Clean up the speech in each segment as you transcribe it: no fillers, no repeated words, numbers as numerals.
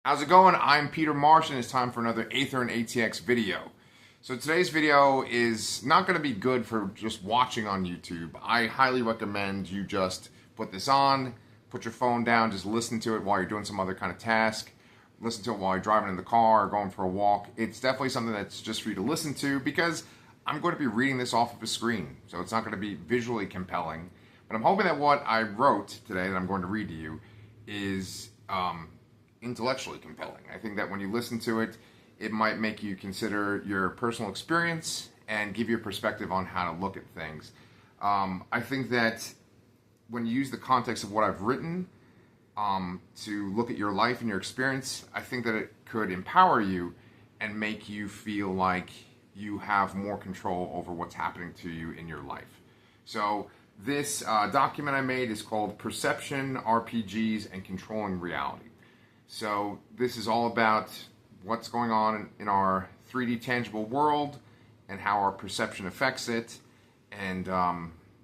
How's it going? I'm Peter Marsh and it's time for another Aether and ATX video. So today's video is not going to be good for just watching on YouTube. I highly recommend you just put this on, put your phone down, just listen to it while you're doing some other kind of task. Listen to it while you're driving in the car or going for a walk. It's definitely something that's just for you to listen to because I'm going to be reading this off of a screen. So it's not going to be visually compelling. But I'm hoping that what I wrote today that I'm going to read to you is intellectually compelling. I think that when you listen to it, it might make you consider your personal experience and give you a perspective on how to look at things. I think that when you use the context of what I've written to look at your life and your experience, I think that it could empower you and make you feel like you have more control over what's happening to you in your life. So this document I made is called Perception, RPGs, and Controlling Reality. So this is all about what's going on in our 3D tangible world and how our perception affects it and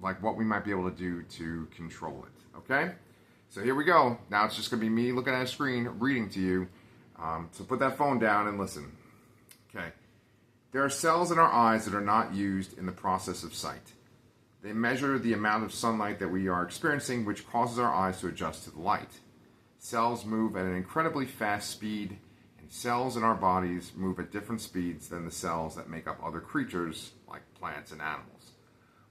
like what we might be able to do to control it, okay? So here we go. Now it's just going to be me looking at a screen reading to you. So put that phone down and listen. Okay. There are cells in our eyes that are not used in the process of sight. They measure the amount of sunlight that we are experiencing, which causes our eyes to adjust to the light. Cells move at an incredibly fast speed, and cells in our bodies move at different speeds than the cells that make up other creatures, like plants and animals.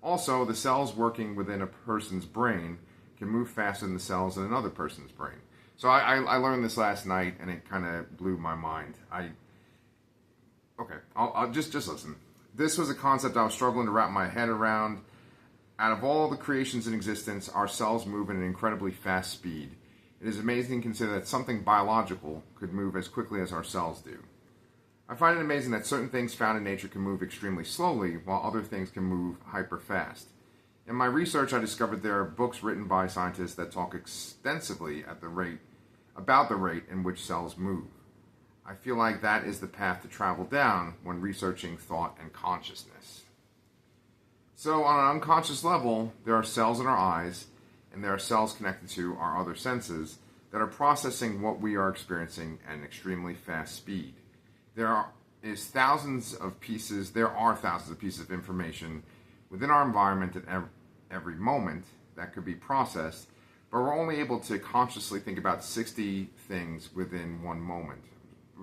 Also, the cells working within a person's brain can move faster than the cells in another person's brain. So I learned this last night, and it kind of blew my mind. I'll just listen. This was a concept I was struggling to wrap my head around. Out of all the creations in existence, our cells move at an incredibly fast speed. It is amazing to consider that something biological could move as quickly as our cells do. I find it amazing that certain things found in nature can move extremely slowly, while other things can move hyper fast. In my research, I discovered there are books written by scientists that talk extensively about the rate in which cells move. I feel like that is the path to travel down when researching thought and consciousness. So on an unconscious level, there are cells in our eyes, and there are cells connected to our other senses that are processing what we are experiencing at an extremely fast speed. There are thousands of pieces of information within our environment at every moment that could be processed, but we're only able to consciously think about 60 things within one moment.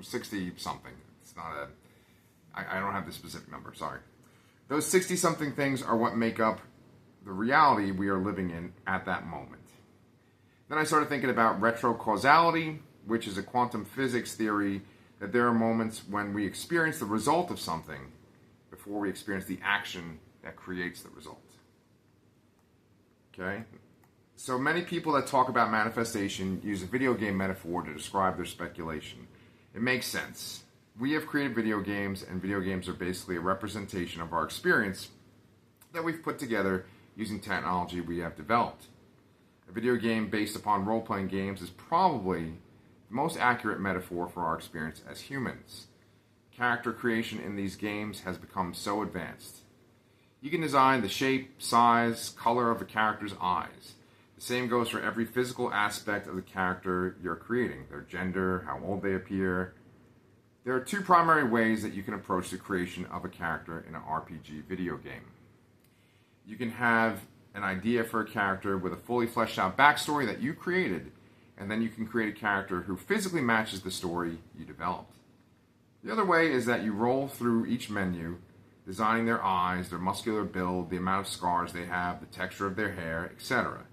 60 something. It's not I don't have the specific number, sorry. Those 60 something things are what make up the reality we are living in at that moment. Then I started thinking about retrocausality, which is a quantum physics theory that there are moments when we experience the result of something before we experience the action that creates the result. Okay? So many people that talk about manifestation use a video game metaphor to describe their speculation. It makes sense. We have created video games, and video games are basically a representation of our experience that we've put together using technology we have developed. A video game based upon role-playing games is probably the most accurate metaphor for our experience as humans. Character creation in these games has become so advanced. You can design the shape, size, color of a character's eyes. The same goes for every physical aspect of the character you're creating, their gender, how old they appear. There are two primary ways that you can approach the creation of a character in an RPG video game. You can have an idea for a character with a fully fleshed out backstory that you created, and then you can create a character who physically matches the story you developed. The other way is that you roll through each menu, designing their eyes, their muscular build, the amount of scars they have, the texture of their hair, etc.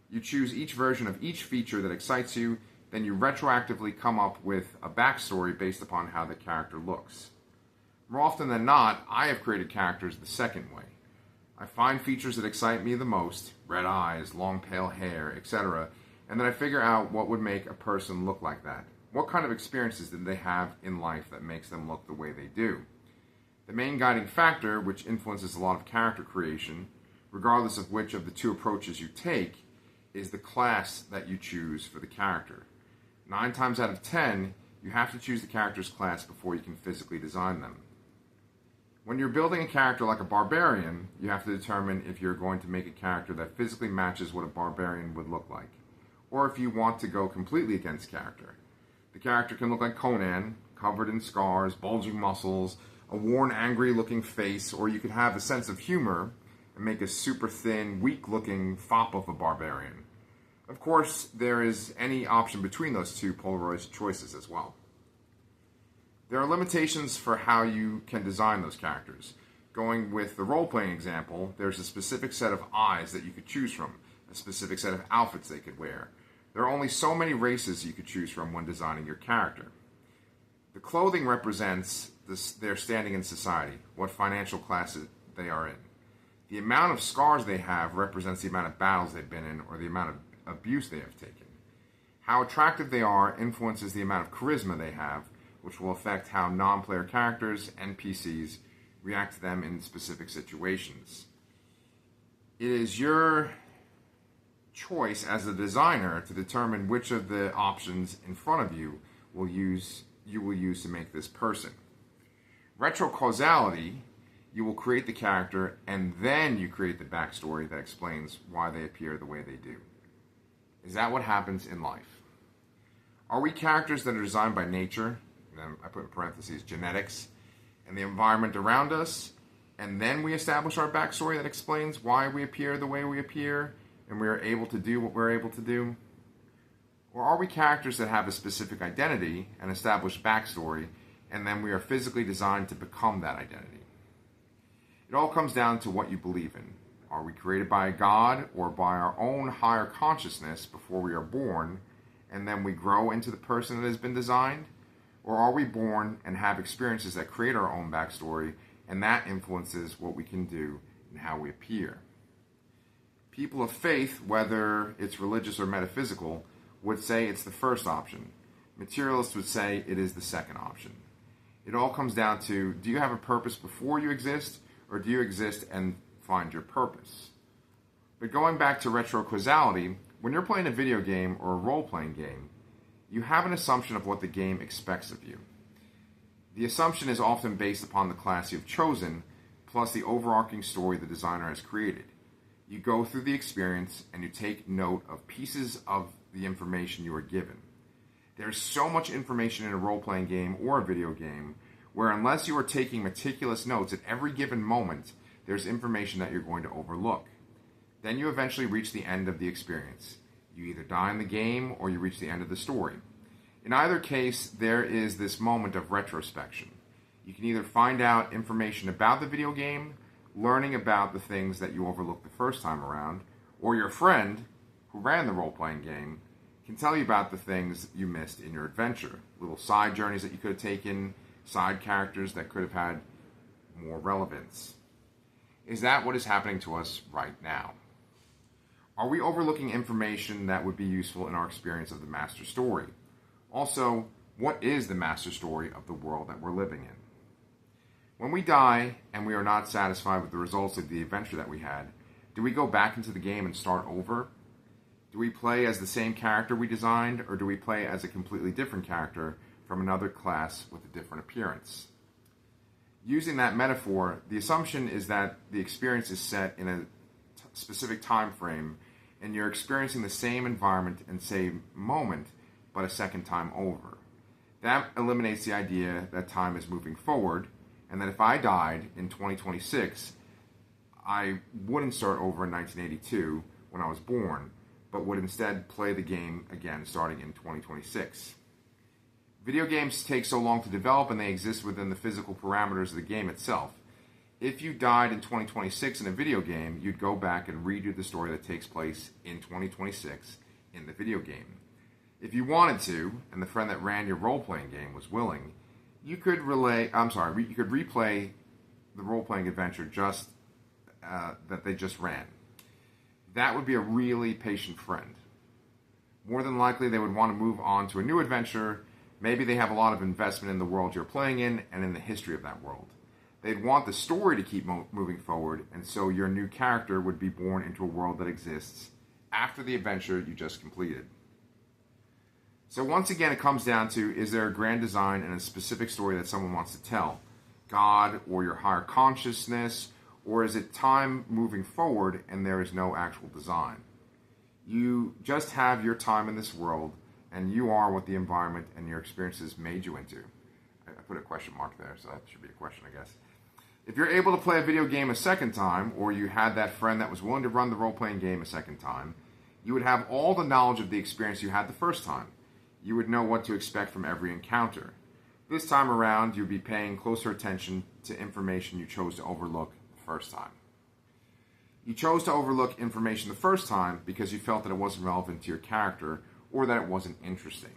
You choose each version of each feature that excites you, then you retroactively come up with a backstory based upon how the character looks. More often than not, I have created characters the second way. I find features that excite me the most, red eyes, long pale hair, etc., and then I figure out what would make a person look like that. What kind of experiences did they have in life that makes them look the way they do? The main guiding factor, which influences a lot of character creation, regardless of which of the two approaches you take, is the class that you choose for the character. 9 times out of 10, you have to choose the character's class before you can physically design them. When you're building a character like a barbarian, you have to determine if you're going to make a character that physically matches what a barbarian would look like, or if you want to go completely against character. The character can look like Conan, covered in scars, bulging muscles, a worn, angry-looking face, or you could have a sense of humor and make a super thin, weak-looking fop of a barbarian. Of course, there is any option between those two polarized choices as well. There are limitations for how you can design those characters. Going with the role-playing example, there's a specific set of eyes that you could choose from, a specific set of outfits they could wear. There are only so many races you could choose from when designing your character. The clothing represents their standing in society, what financial class they are in. The amount of scars they have represents the amount of battles they've been in or the amount of abuse they have taken. How attractive they are influences the amount of charisma they have, which will affect how non-player characters, NPCs, react to them in specific situations. It is your choice as a designer to determine which of the options in front of you will use to make this person. Retrocausality, you will create the character and then you create the backstory that explains why they appear the way they do. Is that what happens in life? Are we characters that are designed by nature, and then I put in parentheses genetics, and the environment around us, and then we establish our backstory that explains why we appear the way we appear, and we are able to do what we're able to do? Or are we characters that have a specific identity and established backstory, and then we are physically designed to become that identity? It all comes down to what you believe in. Are we created by a God or by our own higher consciousness before we are born, and then we grow into the person that has been designed? Or are we born and have experiences that create our own backstory, and that influences what we can do and how we appear? People of faith, whether it's religious or metaphysical, would say it's the first option. Materialists would say it is the second option. It all comes down to, do you have a purpose before you exist, or do you exist and find your purpose? But going back to retrocausality, when you're playing a video game or a role-playing game, you have an assumption of what the game expects of you. The assumption is often based upon the class you've chosen, plus the overarching story the designer has created. You go through the experience and you take note of pieces of the information you are given. There's so much information in a role-playing game or a video game where unless you are taking meticulous notes at every given moment, there's information that you're going to overlook. Then you eventually reach the end of the experience. You either die in the game or you reach the end of the story. In either case, there is this moment of retrospection. You can either find out information about the video game, learning about the things that you overlooked the first time around, or your friend, who ran the role-playing game, can tell you about the things you missed in your adventure. Little side journeys that you could have taken, side characters that could have had more relevance. Is that what is happening to us right now? Are we overlooking information that would be useful in our experience of the master story? Also, what is the master story of the world that we're living in? When we die and we are not satisfied with the results of the adventure that we had, do we go back into the game and start over? Do we play as the same character we designed, or do we play as a completely different character from another class with a different appearance? Using that metaphor, the assumption is that the experience is set in a specific time frame, and you're experiencing the same environment and same moment, but a second time over. That eliminates the idea that time is moving forward, and that if I died in 2026, I wouldn't start over in 1982 when I was born, but would instead play the game again starting in 2026. Video games take so long to develop and they exist within the physical parameters of the game itself. If you died in 2026 in a video game, you'd go back and redo the story that takes place in 2026 in the video game. If you wanted to, and the friend that ran your role-playing game was willing, you could replay the role-playing adventure that they just ran. That would be a really patient friend. More than likely, they would want to move on to a new adventure. Maybe they have a lot of investment in the world you're playing in and in the history of that world. They'd want the story to keep moving forward, and so your new character would be born into a world that exists after the adventure you just completed. So once again, it comes down to, is there a grand design and a specific story that someone wants to tell? God or your higher consciousness? Or is it time moving forward and there is no actual design? You just have your time in this world, and you are what the environment and your experiences made you into. I put a question mark there, so that should be a question, I guess. If you're able to play a video game a second time, or you had that friend that was willing to run the role-playing game a second time, you would have all the knowledge of the experience you had the first time. You would know what to expect from every encounter. This time around, you'd be paying closer attention to information you chose to overlook the first time. You chose to overlook information the first time because you felt that it wasn't relevant to your character or that it wasn't interesting.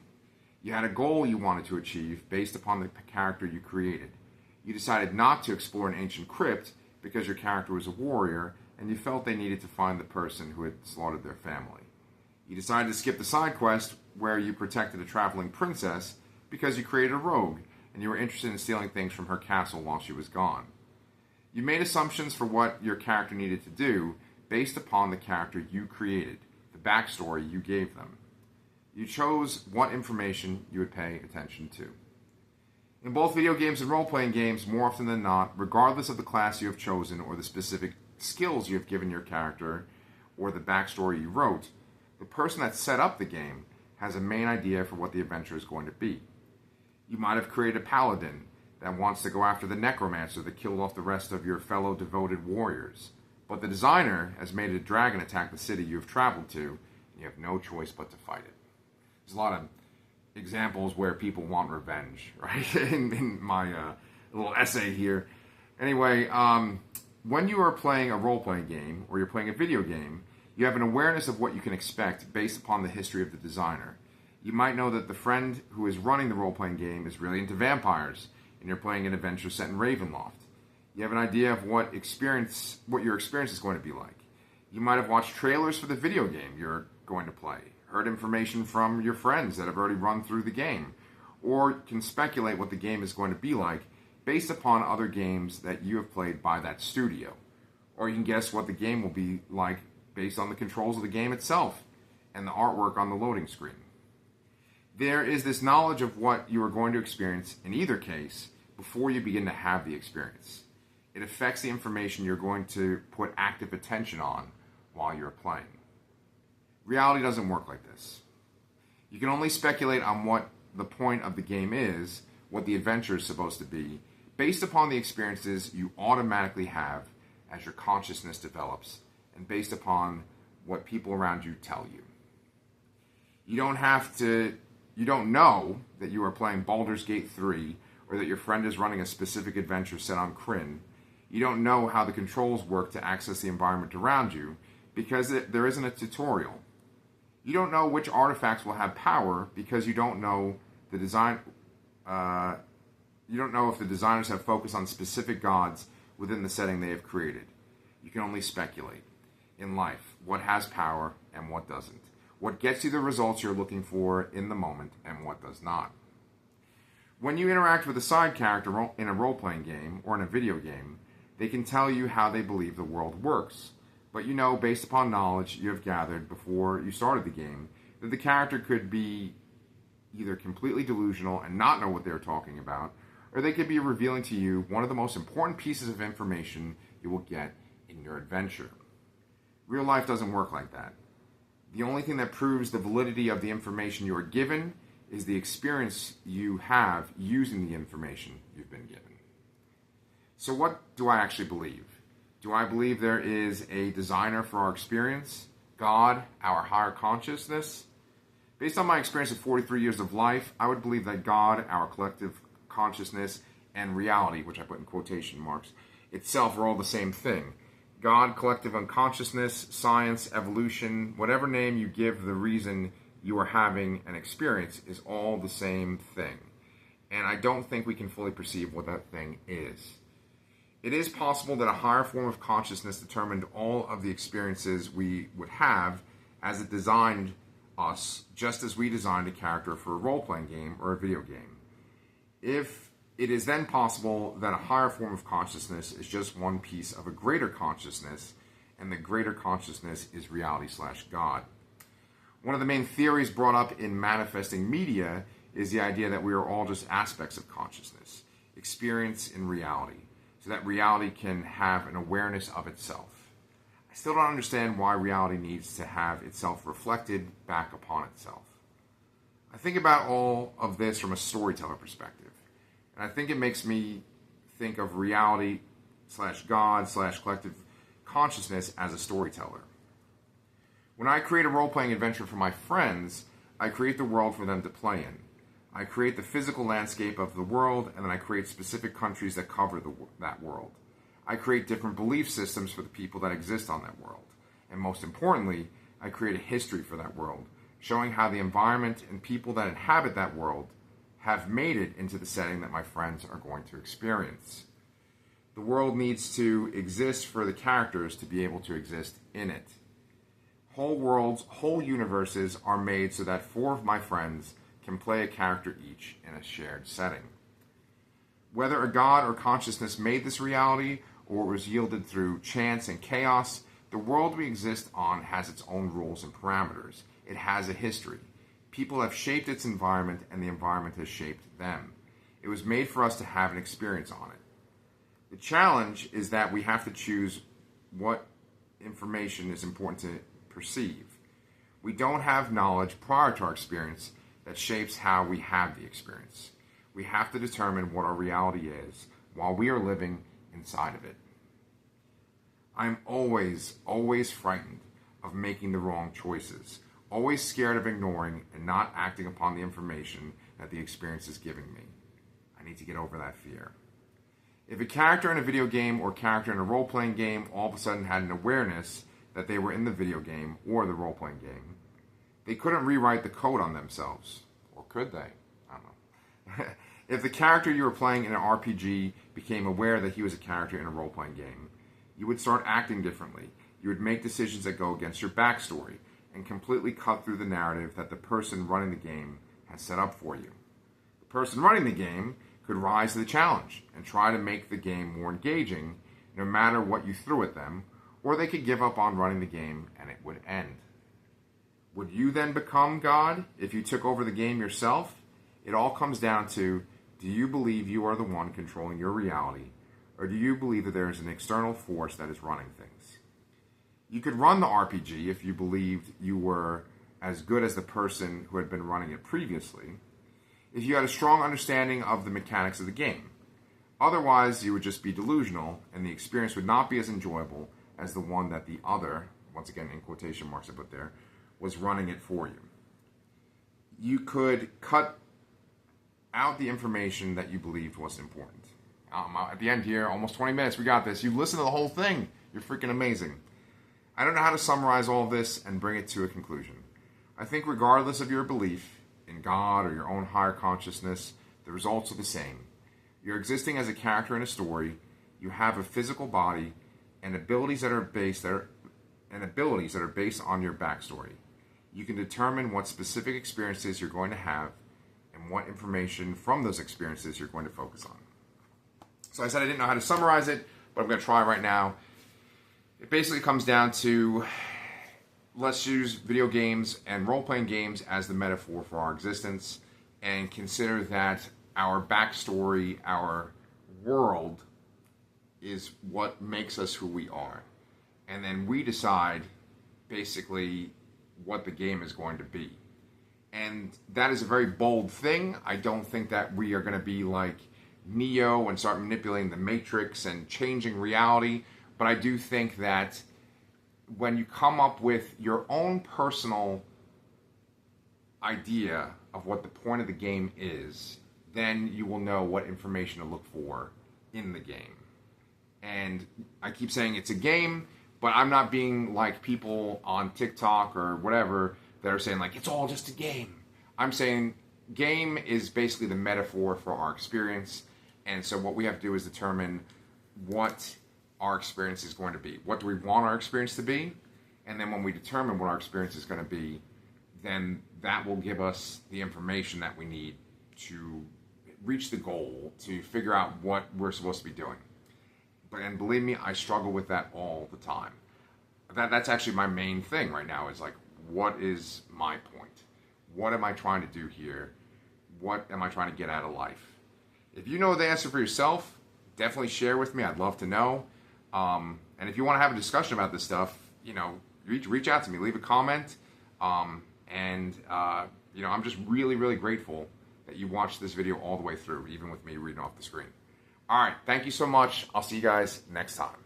You had a goal you wanted to achieve based upon the character you created. You decided not to explore an ancient crypt because your character was a warrior and you felt they needed to find the person who had slaughtered their family. You decided to skip the side quest where you protected a traveling princess because you created a rogue and you were interested in stealing things from her castle while she was gone. You made assumptions for what your character needed to do based upon the character you created, the backstory you gave them. You chose what information you would pay attention to. In both video games and role-playing games, more often than not, regardless of the class you have chosen or the specific skills you have given your character or the backstory you wrote, the person that set up the game has a main idea for what the adventure is going to be. You might have created a paladin that wants to go after the necromancer that killed off the rest of your fellow devoted warriors, but the designer has made a dragon attack the city you have traveled to, and you have no choice but to fight it. There's a lot of examples where people want revenge, right? in my little essay here. Anyway, when you are playing a role-playing game or you're playing a video game, you have an awareness of what you can expect based upon the history of the designer. You might know that the friend who is running the role-playing game is really into vampires, and you're playing an adventure set in Ravenloft. You have an idea of what your experience is going to be like. You might have watched trailers for the video game you're going to play, heard information from your friends that have already run through the game, or can speculate what the game is going to be like based upon other games that you have played by that studio. Or you can guess what the game will be like based on the controls of the game itself and the artwork on the loading screen. There is this knowledge of what you are going to experience in either case before you begin to have the experience. It affects the information you're going to put active attention on while you're playing. Reality doesn't work like this. You can only speculate on what the point of the game is, what the adventure is supposed to be, based upon the experiences you automatically have as your consciousness develops, and based upon what people around you tell you. You don't know that you are playing Baldur's Gate 3 or that your friend is running a specific adventure set on Krynn. You don't know how the controls work to access the environment around you because there isn't a tutorial. You don't know which artifacts will have power because you don't know the design. You don't know if the designers have focused on specific gods within the setting they have created. You can only speculate. In life, what has power and what doesn't. What gets you the results you're looking for in the moment and what does not. When you interact with a side character in a role-playing game or in a video game, they can tell you how they believe the world works. But you know, based upon knowledge you have gathered before you started the game, that the character could be either completely delusional and not know what they're talking about, or they could be revealing to you one of the most important pieces of information you will get in your adventure. Real life doesn't work like that. The only thing that proves the validity of the information you are given is the experience you have using the information you've been given. So what do I actually believe? Do I believe there is a designer for our experience? God, our higher consciousness? Based on my experience of 43 years of life, I would believe that God, our collective consciousness, and reality, which I put in quotation marks, itself are all the same thing. God, collective unconsciousness, science, evolution, whatever name you give the reason you are having an experience is all the same thing. And I don't think we can fully perceive what that thing is. It is possible that a higher form of consciousness determined all of the experiences we would have as it designed us, just as we designed a character for a role-playing game or a video game. If it is then possible that a higher form of consciousness is just one piece of a greater consciousness, and the greater consciousness is reality/God. One of the main theories brought up in manifesting media is the idea that we are all just aspects of consciousness, experience in reality, so that reality can have an awareness of itself. I still don't understand why reality needs to have itself reflected back upon itself. I think about all of this from a storyteller perspective. And I think it makes me think of reality slash God slash collective consciousness as a storyteller. When I create a role-playing adventure for my friends, I create the world for them to play in. I create the physical landscape of the world, and then I create specific countries that cover that world. I create different belief systems for the people that exist on that world. And most importantly, I create a history for that world, showing how the environment and people that inhabit that world have made it into the setting that my friends are going to experience. The world needs to exist for the characters to be able to exist in it. Whole worlds, whole universes are made so that 4 of my friends can play a character each in a shared setting. Whether a god or consciousness made this reality or it was yielded through chance and chaos, the world we exist on has its own rules and parameters. It has a history. People have shaped its environment, and the environment has shaped them. It was made for us to have an experience on it. The challenge is that we have to choose what information is important to perceive. We don't have knowledge prior to our experience that shapes how we have the experience. We have to determine what our reality is while we are living inside of it. I'm always frightened of making the wrong choices, always scared of ignoring and not acting upon the information that the experience is giving me. I need to get over that fear. If a character in a video game or character in a role-playing game all of a sudden had an awareness that they were in the video game or the role-playing game, they couldn't rewrite the code on themselves. Or could they? I don't know. If the character you were playing in an RPG became aware that he was a character in a role-playing game, you would start acting differently. You would make decisions that go against your backstory and completely cut through the narrative that the person running the game has set up for you. The person running the game could rise to the challenge and try to make the game more engaging no matter what you threw at them, or they could give up on running the game and it would end. Would you then become God if you took over the game yourself? It all comes down to, do you believe you are the one controlling your reality, or do you believe that there is an external force that is running things? You could run the RPG if you believed you were as good as the person who had been running it previously, if you had a strong understanding of the mechanics of the game. Otherwise, you would just be delusional, and the experience would not be as enjoyable as the one that the other, once again in quotation marks I put there, was running it for you. You could cut out the information that you believed was important. At the end here, almost 20 minutes, we got this. You listened to the whole thing. You're freaking amazing. I don't know how to summarize all of this and bring it to a conclusion. I think regardless of your belief in God or your own higher consciousness, the results are the same. You're existing as a character in a story. You have a physical body and abilities that are based on your backstory. You can determine what specific experiences you're going to have and what information from those experiences you're going to focus on. So I said I didn't know how to summarize it, but I'm going to try right now. It basically comes down to, let's use video games and role-playing games as the metaphor for our existence, and consider that our backstory, our world, is what makes us who we are. And then we decide, basically, what the game is going to be. And that is a very bold thing. I don't think that we are going to be like Neo and start manipulating the Matrix and changing reality. But I do think that when you come up with your own personal idea of what the point of the game is, then you will know what information to look for in the game. And I keep saying it's a game, but I'm not being like people on TikTok or whatever that are saying like, it's all just a game. I'm saying game is basically the metaphor for our experience. And so what we have to do is determine what our experience is going to be. What do we want our experience to be? And then when we determine what our experience is going to be, then that will give us the information that we need to reach the goal, to figure out what we're supposed to be doing. And believe me, I struggle with that all the time. That's actually my main thing right now, is like, what is my point? What am I trying to do here? What am I trying to get out of life? If you know the answer for yourself, definitely share with me. I'd love to know. And if you want to have a discussion about this stuff, reach out to me. Leave a comment. You know, I'm just really, really grateful that you watched this video all the way through, even with me reading off the screen. All right, thank you so much. I'll see you guys next time.